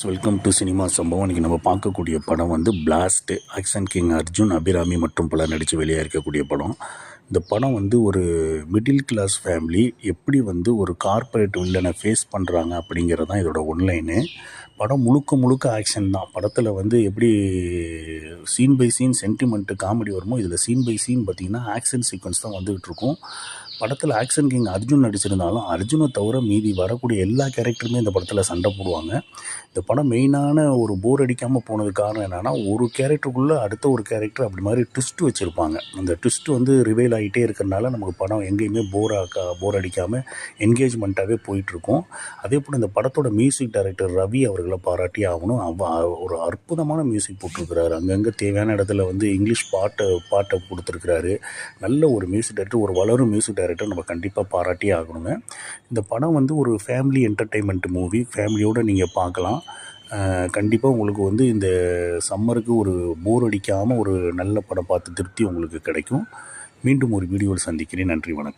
Welcome to cinema சம்பவம். இன்றைக்கி நம்ம பார்க்கக்கூடிய படம் வந்து blast. Action king Arjun, Abhirami மற்றும் பலர் நடித்து வெளியாக இருக்கக்கூடிய படம். இந்த படம் வந்து ஒரு மிடில் கிளாஸ் ஃபேமிலி எப்படி வந்து ஒரு கார்ப்பரேட் வில்லனை ஃபேஸ் பண்ணுறாங்க அப்படிங்கிறது தான் இதோட ஒன்லைனு. படம் முழுக்க முழுக்க ஆக்ஷன் தான். படத்தில் வந்து எப்படி scene by scene sentiment comedy வருமோ, இதில் சீன் பை சீன் பார்த்திங்கன்னா ஆக்ஷன் சீக்வன்ஸ் தான் வந்துகிட்டு இருக்கும். படத்தில் ஆக்ஷன் கிங் அர்ஜுன் நடிச்சிருந்தாலும் அர்ஜுனை தவிர மீதி வரக்கூடிய எல்லா கேரக்டருமே இந்த படத்தில் சண்டை போடுவாங்க. இந்த படம் மெயினான ஒரு போர் அடிக்காமல் போனது காரணம் என்னென்னா, ஒரு கேரக்டருக்குள்ளே அடுத்த ஒரு கேரக்டர் அப்படி மாதிரி ட்விஸ்ட் வச்சுருப்பாங்க. அந்த ட்விஸ்ட் வந்து ரிவைல் ஆகிட்டே இருக்கிறனால நமக்கு படம் எங்கேயுமே போர் அடிக்காமல் என்கேஜ்மெண்ட்டாகவே போயிட்டுருக்கும். அதே போல் இந்த படத்தோட மியூசிக் டைரக்டர் ரவி அவர்களை பாராட்டி ஆகணும். ஒரு அற்புதமான மியூசிக் போட்டிருக்கிறாரு. அங்கங்கே தேவையான இடத்துல வந்து இங்கிலீஷ் பாட்டை கொடுத்துருக்கிறாரு. நல்ல ஒரு மியூசிக் டைரக்டர், ஒரு வளரும் மியூசிக் டைரக்டர் நம்ம கண்டிப்பாக பாராட்டியே ஆகணுங்க. இந்த படம் வந்து ஒரு ஃபேமிலி என்டர்டெயின்மெண்ட் மூவி. ஃபேமிலியோடு நீங்கள் பார்க்கலாம். கண்டிப்பாக உங்களுக்கு வந்து இந்த சம்மருக்கு ஒரு போர் அடிக்காமல் ஒரு நல்ல படம் பார்த்து திருப்தி உங்களுக்கு கிடைக்கும். மீண்டும் ஒரு வீடியோவில் சந்திக்கிறேன். நன்றி, வணக்கம்.